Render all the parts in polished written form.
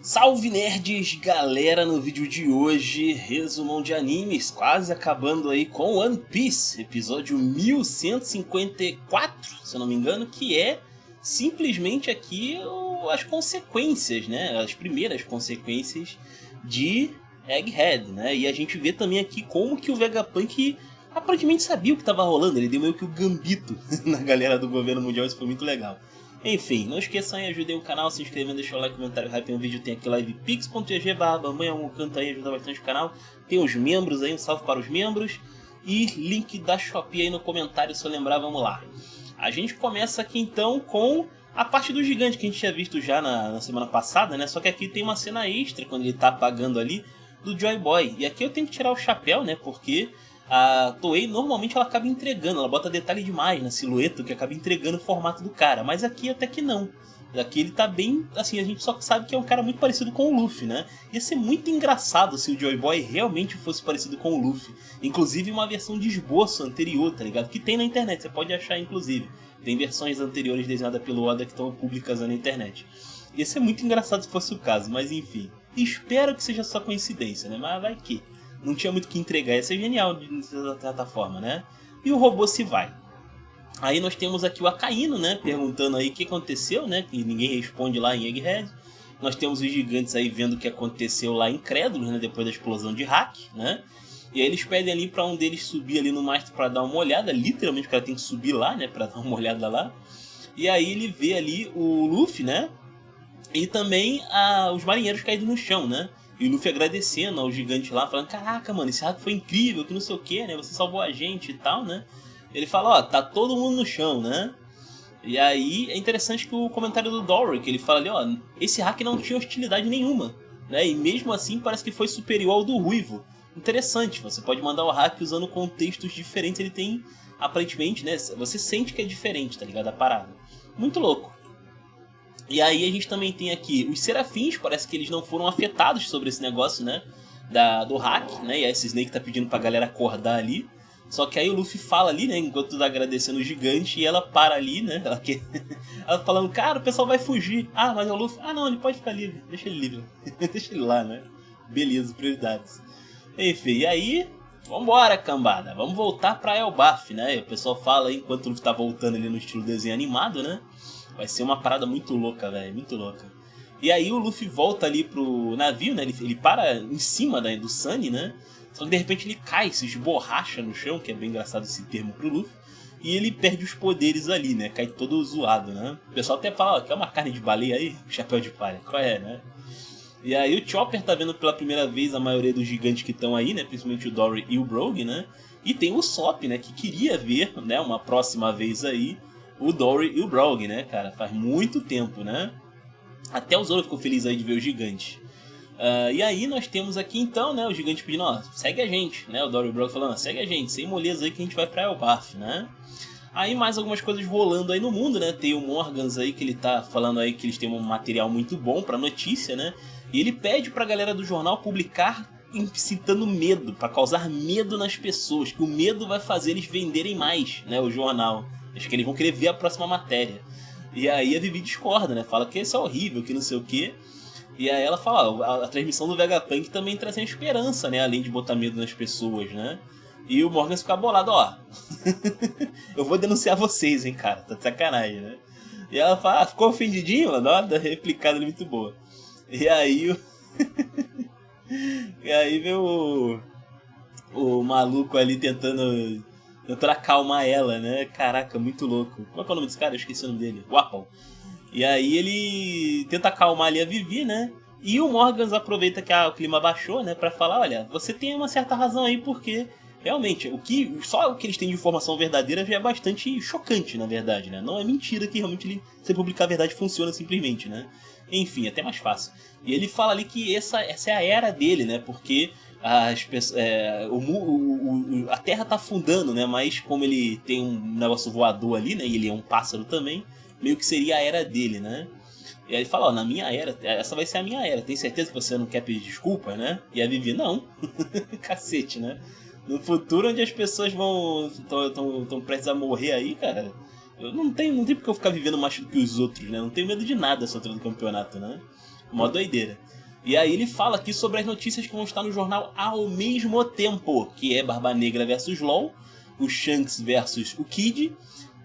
Salve nerds, galera, no vídeo de hoje, resumão de animes, quase acabando aí com One Piece, episódio 1154, se eu não me engano, que é simplesmente aqui as consequências, né, as primeiras consequências de Egghead, né, e a gente vê também aqui como que o Vegapunk aparentemente sabia o que estava rolando, ele deu meio que o gambito na galera do governo mundial, isso foi muito legal. Enfim, não esqueçam aí, ajudem o canal, se inscrevendo, deixar o like, comentário, hype no vídeo, tem aqui livepix.gg/bambanha, um canto aí, ajuda bastante o canal. Tem os membros aí, um salve para os membros. E link da Shopee aí no comentário, se eu lembrar, vamos lá. A gente começa aqui então com a parte do gigante que a gente tinha visto já na semana passada, né? Só que aqui tem uma cena extra, quando ele tá apagando ali, do Joy Boy. E aqui eu tenho que tirar o chapéu, né, porque a Toei normalmente ela acaba entregando, ela bota detalhe demais na silhueta que acaba entregando o formato do cara, mas aqui até que não. Aqui ele tá bem, assim, a gente só sabe que é um cara muito parecido com o Luffy, né? Ia ser muito engraçado se o Joy Boy realmente fosse parecido com o Luffy. Inclusive uma versão de esboço anterior, tá ligado? Que tem na internet, você pode achar inclusive. Tem versões anteriores desenhadas pelo Oda que estão públicas na internet. Ia ser muito engraçado se fosse o caso, mas enfim. Espero que seja só coincidência, né? Mas vai que não tinha muito o que entregar, ia ser genial de certa forma, né? E o robô se vai. Aí nós temos aqui o Akainu, né? Perguntando aí o que aconteceu, né? Que ninguém responde lá em Egghead. Nós temos os gigantes aí vendo o que aconteceu lá incrédulos, né? Depois da explosão de Hack, né? E aí eles pedem ali pra um deles subir ali no mastro pra dar uma olhada. Literalmente o cara tem que subir lá, né? Pra dar uma olhada lá. E aí ele vê ali o Luffy, né? E também os marinheiros caídos no chão, né? E o Luffy agradecendo ao gigante lá, falando: caraca, mano, esse hack foi incrível, que não sei o que, né? Você salvou a gente e tal, né? Ele fala: ó, tá todo mundo no chão, né? E aí é interessante que o comentário do Dory, que ele fala ali: ó, esse hack não tinha hostilidade nenhuma, né? E mesmo assim parece que foi superior ao do Ruivo. Interessante, você pode mandar o hack usando contextos diferentes, ele tem, aparentemente, né? Você sente que é diferente, tá ligado? A parada. Muito louco. E aí a gente também tem aqui os serafins, parece que eles não foram afetados sobre esse negócio, né? Do hack, né? E aí esse Snake tá pedindo pra galera acordar ali. Só que aí o Luffy fala ali, né? Enquanto tá agradecendo o gigante, e ela para ali, né? Ela falando: cara, o pessoal vai fugir. Ah, mas é o Luffy. Ah, não, ele pode ficar livre. Deixa ele livre. Deixa ele lá, né? Beleza, prioridades. Enfim, e aí vambora, cambada. Vamos voltar pra Elbaf, né? E o pessoal fala aí, enquanto o Luffy tá voltando ali no estilo desenho animado, né? Vai ser uma parada muito louca, velho, muito louca. E aí o Luffy volta ali pro navio, né? Ele para em cima do Sunny, né? Só que de repente ele cai, se esborracha no chão, que é bem engraçado esse termo pro Luffy. E ele perde os poderes ali, né? Cai todo zoado, né? O pessoal até fala: ó, quer uma carne de baleia aí? Chapéu de palha, qual é, né? E aí o Chopper tá vendo pela primeira vez a maioria dos gigantes que estão aí, né? Principalmente o Dory e o Brogue, né? E tem o Sop, né? Que queria ver, né? Uma próxima vez aí o Dory e o Brogue, né, cara? Faz muito tempo, né? Até o Zoro ficou feliz aí de ver o gigante. E aí nós temos aqui então, né, o gigante pedindo: ó, segue a gente, né? O Dory e o Brogue falando: segue a gente, sem moleza aí que a gente vai pra Elbaf, né? Aí mais algumas coisas rolando aí no mundo, né? Tem o Morgans aí que ele tá falando aí que eles têm um material muito bom pra notícia, né? E ele pede pra galera do jornal publicar incitando medo, pra causar medo nas pessoas, que o medo vai fazer eles venderem mais, né, o jornal. Acho que eles vão querer ver a próxima matéria. E aí a Vivi discorda, né? Fala que isso é horrível, que não sei o quê. E aí ela fala: ó, a transmissão do Vegapunk também traz esperança, né? Além de botar medo nas pessoas, né? E o Morgan fica bolado: ó, eu vou denunciar vocês, hein, cara. Tá de sacanagem, né? E ela fala: ficou ofendidinho, mano? Ó, da replicada muito boa. E aí e aí vem o maluco ali tentando acalmar ela, né? Caraca, muito louco. Qual é o nome desse cara? Eu esqueci o nome dele. Wapol. E aí ele tenta acalmar ali a Vivi, né? E o Morgans aproveita que o clima baixou, né? Pra falar: olha, você tem uma certa razão aí, porque realmente só o que eles têm de informação verdadeira já é bastante chocante, na verdade, né? Não é mentira que realmente você publicar a verdade funciona simplesmente, né? Enfim, até mais fácil. E ele fala ali que essa é a era dele, né? Porque a Terra tá afundando, né? Mas como ele tem um negócio voador ali, né? E ele é um pássaro também, meio que seria a era dele, né? E aí ele fala: ó, na minha era, essa vai ser a minha era. Tem certeza que você não quer pedir desculpa, né? E a Vivi: não. Cacete, né? No futuro, onde as pessoas estão prestes a morrer aí, cara, eu não tem porque eu ficar vivendo mais do que os outros, né? Não tenho medo de nada essa altura do campeonato, né? Mó doideira. E aí ele fala aqui sobre as notícias que vão estar no jornal ao mesmo tempo, que é Barba Negra versus LOL, o Shanks versus o Kid,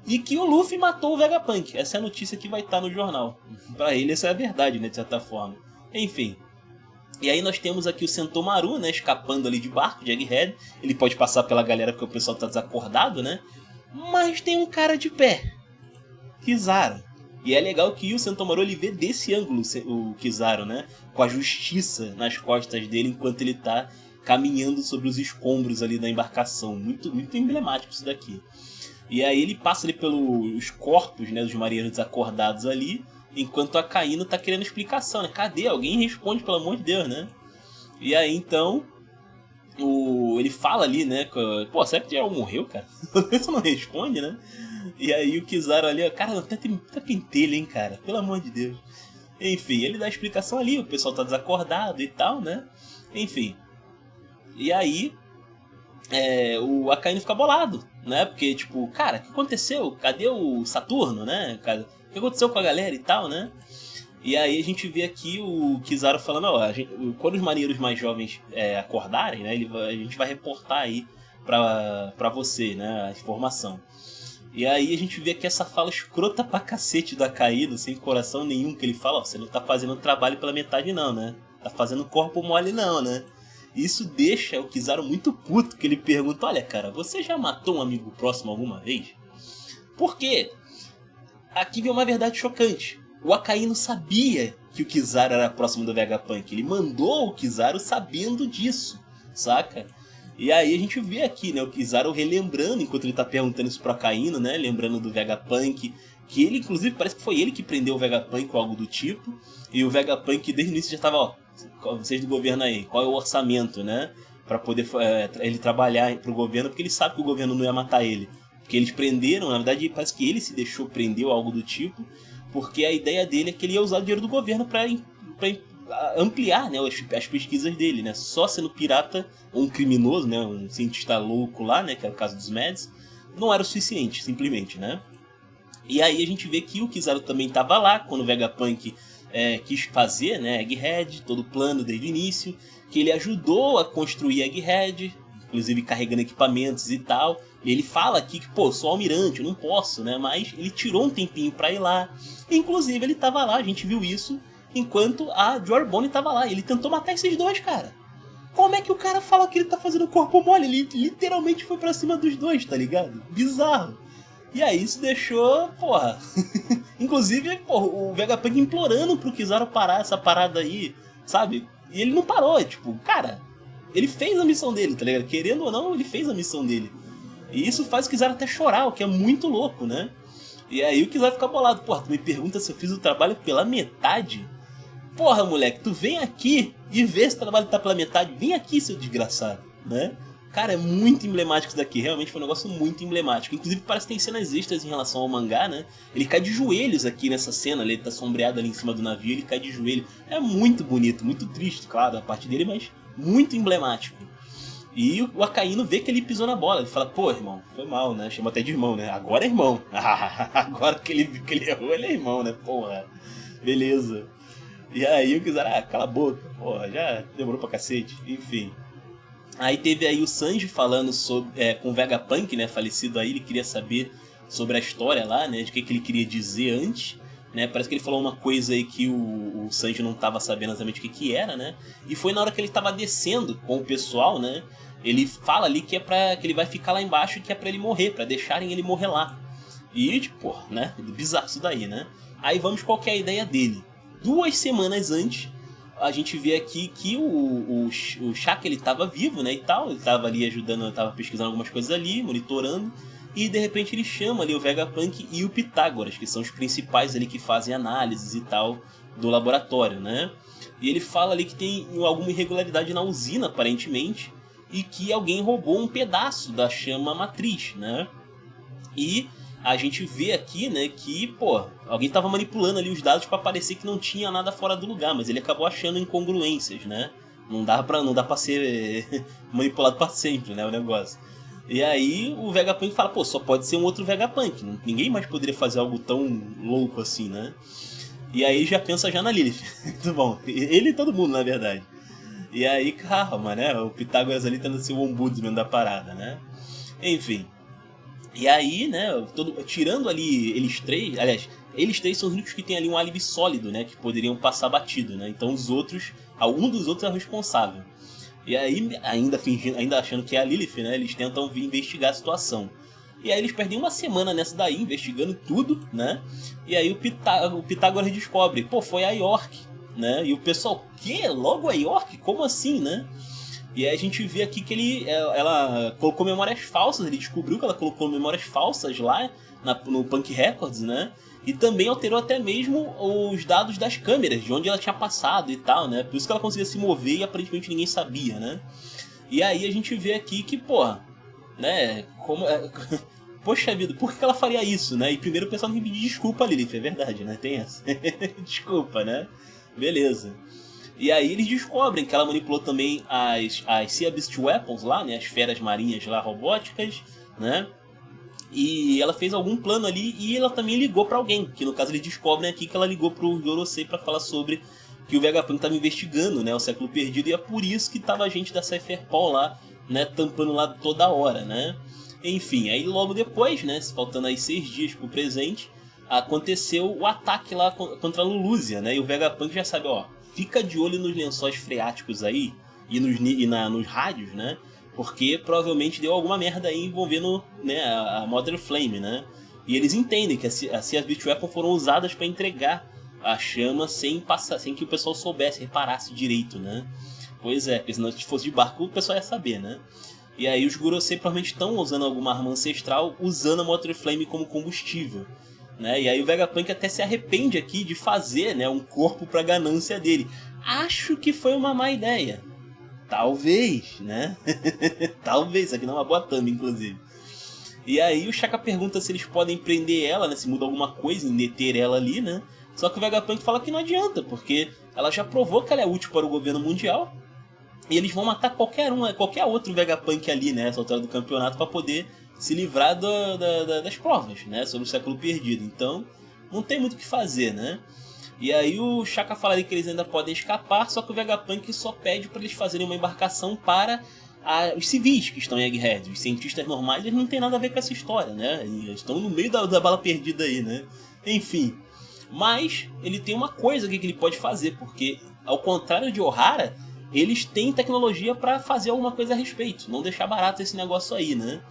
e que o Luffy matou o Vegapunk. Essa é a notícia que vai estar no jornal. Pra ele essa é a verdade, né, de certa forma. Enfim. E aí nós temos aqui o Sentomaru, né, escapando ali de barco, de Egghead. Ele pode passar pela galera porque o pessoal tá desacordado, né? Mas tem um cara de pé. Kizaru. E é legal que o Sentomaru ele vê desse ângulo o Kizaru, né? Com a justiça nas costas dele enquanto ele tá caminhando sobre os escombros ali da embarcação. Muito, muito emblemático isso daqui. E aí ele passa ali pelos corpos, né, dos marinheiros desacordados ali, enquanto a Kaino tá querendo explicação, né? Cadê? Alguém responde, pelo amor de Deus, né? E aí então ele fala ali, né? Pô, será que o Geral morreu, cara? Você não responde, né? E aí o Kizaru ali, ó, cara, tá pentelho, hein, cara? Pelo amor de Deus. Enfim, ele dá a explicação ali, o pessoal tá desacordado e tal, né? Enfim. E aí o Akainu fica bolado, né? Porque, tipo, cara, o que aconteceu? Cadê o Saturno, né? O que aconteceu com a galera e tal, né? E aí a gente vê aqui o Kizaru falando, ó, quando os marinheiros mais jovens acordarem, né? A gente vai reportar aí pra você, né? A informação. E aí a gente vê aqui essa fala escrota pra cacete do Akainu, sem coração nenhum, que ele fala, ó, você não tá fazendo trabalho pela metade não, né? Tá fazendo corpo mole não, né? Isso deixa o Kizaru muito puto, que ele pergunta, olha cara, você já matou um amigo próximo alguma vez? Por quê? Aqui vem uma verdade chocante. O Akainu sabia que o Kizaru era próximo do Vegapunk. Ele mandou o Kizaru sabendo disso, saca? E aí a gente vê aqui, né, o Kizaru relembrando, enquanto ele tá perguntando isso pro Akainu, né, lembrando do Vegapunk, que ele, inclusive, parece que foi ele que prendeu o Vegapunk ou algo do tipo, e o Vegapunk desde o início já tava, ó, vocês do governo aí, qual é o orçamento, né, pra poder ele trabalhar pro governo, porque ele sabe que o governo não ia matar ele. Porque eles prenderam, na verdade parece que ele se deixou prender ou algo do tipo, porque a ideia dele é que ele ia usar o dinheiro do governo pra ampliar, né, as pesquisas dele, né, só sendo pirata ou um criminoso, né, um cientista louco lá, né, que era o caso dos Mads, não era o suficiente, simplesmente, né. E aí a gente vê que o Kizaru também estava lá quando o Vegapunk quis fazer, né, Egghead, todo o plano desde o início, que ele ajudou a construir Egghead, inclusive carregando equipamentos e tal. E ele fala aqui que, pô, sou almirante, eu não posso, né, mas ele tirou um tempinho pra ir lá. Inclusive ele tava lá, a gente viu isso, enquanto a Jorbone tava lá. Ele tentou matar esses dois, cara. Como é que o cara fala que ele tá fazendo corpo mole? Ele literalmente foi pra cima dos dois, tá ligado? Bizarro. E aí isso deixou, porra... Inclusive, porra, o Vegapunk implorando pro Kizaru parar essa parada aí, sabe? E ele não parou, tipo, cara... Ele fez a missão dele, tá ligado? Querendo ou não, ele fez a missão dele. E isso faz o Kizaru até chorar, o que é muito louco, né? E aí o Kizaru fica bolado. Porra, tu me pergunta se eu fiz o trabalho pela metade? Porra, moleque, tu vem aqui e vê se o trabalho tá pela metade. Vem aqui, seu desgraçado, né? Cara, é muito emblemático isso daqui. Realmente foi um negócio muito emblemático. Inclusive parece que tem cenas extras em relação ao mangá, né? Ele cai de joelhos aqui nessa cena. Ele tá sombreado ali em cima do navio, ele cai de joelho. É muito bonito, muito triste, claro, a parte dele, mas muito emblemático. E o Akainu vê que ele pisou na bola. Ele fala, pô, irmão, foi mal, né? Chama até de irmão, né? Agora é irmão. Agora que ele errou, ele é irmão, né? Porra, beleza. E aí o Kizaru, cala a boca. Porra, já demorou pra cacete. Enfim. Aí teve aí o Sanji falando sobre, com o Vegapunk, né? Falecido aí. Ele queria saber sobre a história lá, né? De que ele queria dizer antes. Né, parece que ele falou uma coisa aí que o Sanji não estava sabendo exatamente o que era, né? E foi na hora que ele estava descendo com o pessoal, né? Ele fala ali que que ele vai ficar lá embaixo e que é pra ele morrer, pra deixarem ele morrer lá. E, tipo, né? Bizarro isso daí, né? Aí vamos qual que é a ideia dele. 2 semanas antes, a gente vê aqui que o Shaka, ele tava vivo, né? E tal, ele tava ali ajudando, tava pesquisando algumas coisas ali, monitorando. E de repente ele chama ali o Vegapunk e o Pitágoras, que são os principais ali que fazem análises e tal do laboratório, né? E ele fala ali que tem alguma irregularidade na usina, aparentemente, e que alguém roubou um pedaço da chama matriz, né? E a gente vê aqui, né, que, pô, alguém tava manipulando ali os dados para parecer que não tinha nada fora do lugar, mas ele acabou achando incongruências, né? Não dá pra ser manipulado para sempre, né, o negócio. E aí o Vegapunk fala, pô, só pode ser um outro Vegapunk. Ninguém mais poderia fazer algo tão louco assim, né? E aí já pensa já na Lilith. Muito bom. Ele e todo mundo, na verdade. E aí, calma, né? O Pitágoras ali tendo ser o ombudsman da parada, né? Enfim. E aí, né, tirando ali eles três, aliás, eles três são os únicos que tem ali um álibi sólido, né, que poderiam passar batido, né, então os outros, algum dos outros é o responsável. E aí, ainda achando que é a Lilith, né, eles tentam vir investigar a situação. E aí eles perdem uma semana nessa daí, investigando tudo, né, e aí o Pitágoras descobre, pô, foi a York, né, e o pessoal, que? Logo a York? Como assim, né? E aí a gente vê aqui que ela colocou memórias falsas, ele descobriu que ela colocou memórias falsas lá no Punk Records, né? E também alterou até mesmo os dados das câmeras, de onde ela tinha passado e tal, né? Por isso que ela conseguia se mover e aparentemente ninguém sabia, né? E aí a gente vê aqui que, porra, né? Poxa vida, por que ela faria isso, né? E primeiro o pessoal tem que pedir desculpa, Lilith, é verdade, né? Tem essa. Desculpa, né? Beleza. E aí eles descobrem que ela manipulou também as Sea Beast Weapons lá, né? As feras marinhas lá robóticas, né? E ela fez algum plano ali e ela também ligou pra alguém. Que no caso eles descobrem aqui que ela ligou pro Yorosei pra falar sobre que o Vegapunk tava investigando, né? O século perdido. E é por isso que tava a gente da Cypherpawn lá, né? Tampando lá toda hora, né? Enfim, aí logo depois, né? Faltando aí 6 dias pro presente, aconteceu o ataque lá contra a Lulúzia, né? E o Vegapunk já sabe, ó, fica de olho nos lençóis freáticos aí e nos rádios, né? Porque provavelmente deu alguma merda aí envolvendo, né, a Mother Flame, né? E eles entendem que as Sea Beast Weapons foram usadas para entregar a chama sem que o pessoal soubesse, reparasse direito, né? Pois é, porque senão se fosse de barco o pessoal ia saber, né? E aí os Gurosei provavelmente estão usando alguma arma ancestral usando a Mother Flame como combustível. Né? E aí o Vegapunk até se arrepende aqui de fazer, né, um corpo pra ganância dele. Acho que foi uma má ideia. Talvez, né? Talvez, isso aqui não é uma boa thumb, inclusive. E aí o Shaka pergunta se eles podem prender ela, né? Se muda alguma coisa em deter ela ali, né? Só que o Vegapunk fala que não adianta, porque ela já provou que ela é útil para o governo mundial. E eles vão matar qualquer outro Vegapunk ali, né? Essa altura do campeonato, para poder se livrar das provas, né? Sobre o século perdido. Então, não tem muito o que fazer, né? E aí o Shaka fala ali que eles ainda podem escapar, só que o Vegapunk só pede para eles fazerem uma embarcação para os civis que estão em Egghead. Os cientistas normais, eles não tem nada a ver com essa história, né? Eles estão no meio da bala perdida aí, né? Enfim. Mas ele tem uma coisa aqui que ele pode fazer, porque ao contrário de Ohara, eles têm tecnologia para fazer alguma coisa a respeito, não deixar barato esse negócio aí, né?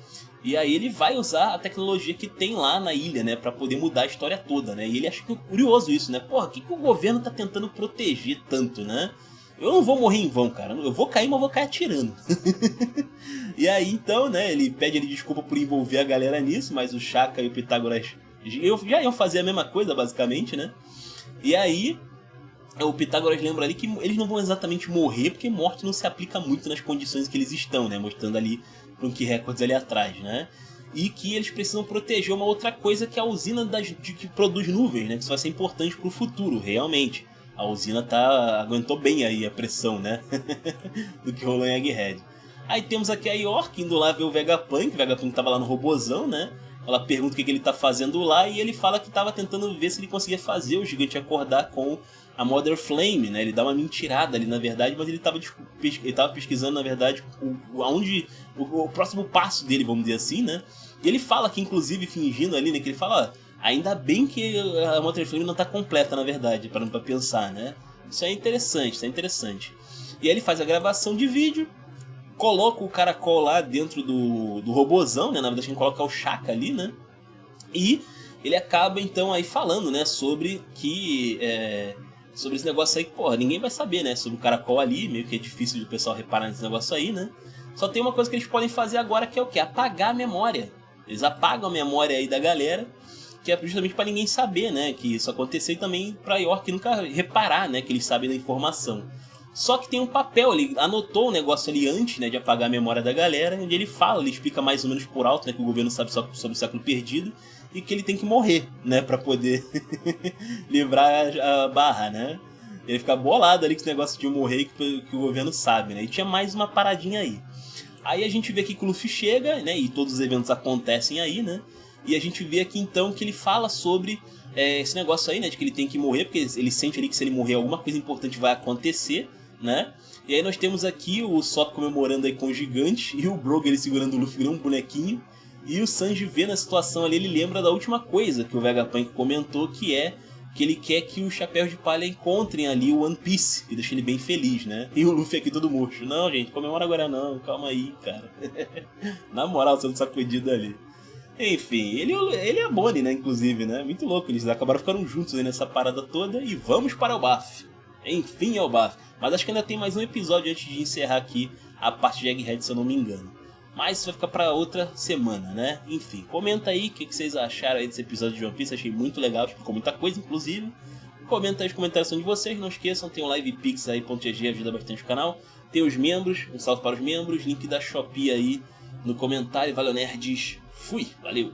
E aí ele vai usar a tecnologia que tem lá na ilha, né, para poder mudar a história toda, né? E ele acha curioso isso, né? Porra, o que o governo tá tentando proteger tanto, né? Eu não vou morrer em vão, cara. Eu vou cair, mas vou cair atirando. E aí, então, né, ele pede desculpa por envolver a galera nisso, mas o Shaka e o Pitágoras já iam fazer a mesma coisa, basicamente, né? E aí o Pitágoras lembra ali que eles não vão exatamente morrer, porque morte não se aplica muito nas condições que eles estão, né? Mostrando ali Punk Records ali atrás, né? E que eles precisam proteger uma outra coisa, que é a usina que produz nuvens, né? Que isso vai ser importante pro futuro, realmente. A usina aguentou bem aí a pressão, né? Do que rolou em Egghead. Aí temos aqui a York indo lá ver o Vegapunk tava lá no robozão, né? Ela pergunta o que ele tá fazendo lá e ele fala que tava tentando ver se ele conseguia fazer o gigante acordar com a Mother Flame, né? Ele dá uma mentirada ali, na verdade, mas ele tava pesquisando, na verdade, o próximo passo dele, vamos dizer assim, né? E ele fala que, inclusive, fingindo ali, né? Que ele fala, ó, ainda bem que a Mother Flame não tá completa, na verdade, parando pra pensar, né? Isso é interessante, isso é interessante. E aí ele faz a gravação de vídeo, coloca o caracol lá dentro do robozão, né? Na verdade, a gente coloca o Shaka ali, né? E ele acaba, então, aí falando, né? Sobre esse negócio aí que, porra, ninguém vai saber, né? Sobre o caracol ali, meio que é difícil de o pessoal reparar nesse negócio aí, né? Só tem uma coisa que eles podem fazer agora, que é o quê? Apagar a memória. Eles apagam a memória aí da galera, que é justamente pra ninguém saber, né? Que isso aconteceu, e também pra York nunca reparar, né? Que eles sabem da informação. Só que tem um papel, ele anotou o negócio ali antes, né, de apagar a memória da galera, onde ele fala, ele explica mais ou menos por alto, né, que o governo sabe só sobre o século perdido e que ele tem que morrer, né, pra poder livrar a barra, né. Ele fica bolado ali com esse negócio de morrer que o governo sabe, né, e tinha mais uma paradinha aí. Aí a gente vê aqui que o Luffy chega, né, e todos os eventos acontecem aí, né, E a gente vê aqui então que ele fala sobre esse negócio aí, né, de que ele tem que morrer, porque ele sente ali que se ele morrer alguma coisa importante vai acontecer, né? E aí nós temos aqui o Sop comemorando aí com o gigante, e o Brook ele segurando o Luffy virando um bonequinho, e o Sanji vê na situação ali, ele lembra da última coisa que o Vegapunk comentou, que é que ele quer que os Chapéus de Palha encontrem ali o One Piece, que deixa ele bem feliz, né? E o Luffy aqui todo murcho. Não, gente, comemora agora não, calma aí, cara. Na moral, sendo sacudido ali. Enfim, ele é a Bonnie, né, inclusive, né? Muito louco, eles acabaram ficando juntos aí nessa parada toda e vamos para o BAF. Enfim, é o BAF. Mas acho que ainda tem mais um episódio antes de encerrar aqui a parte de Egghead, se eu não me engano. Mas isso vai ficar pra outra semana, né? Enfim, comenta aí o que vocês acharam aí desse episódio de One Piece. Achei muito legal, explicou muita coisa, inclusive. Comenta aí, os comentários são de vocês. Não esqueçam, tem o LivePix aí, .gg, ajuda bastante o canal. Tem os membros, um salve para os membros. Link da Shopee aí no comentário. Valeu, nerds. Fui, valeu.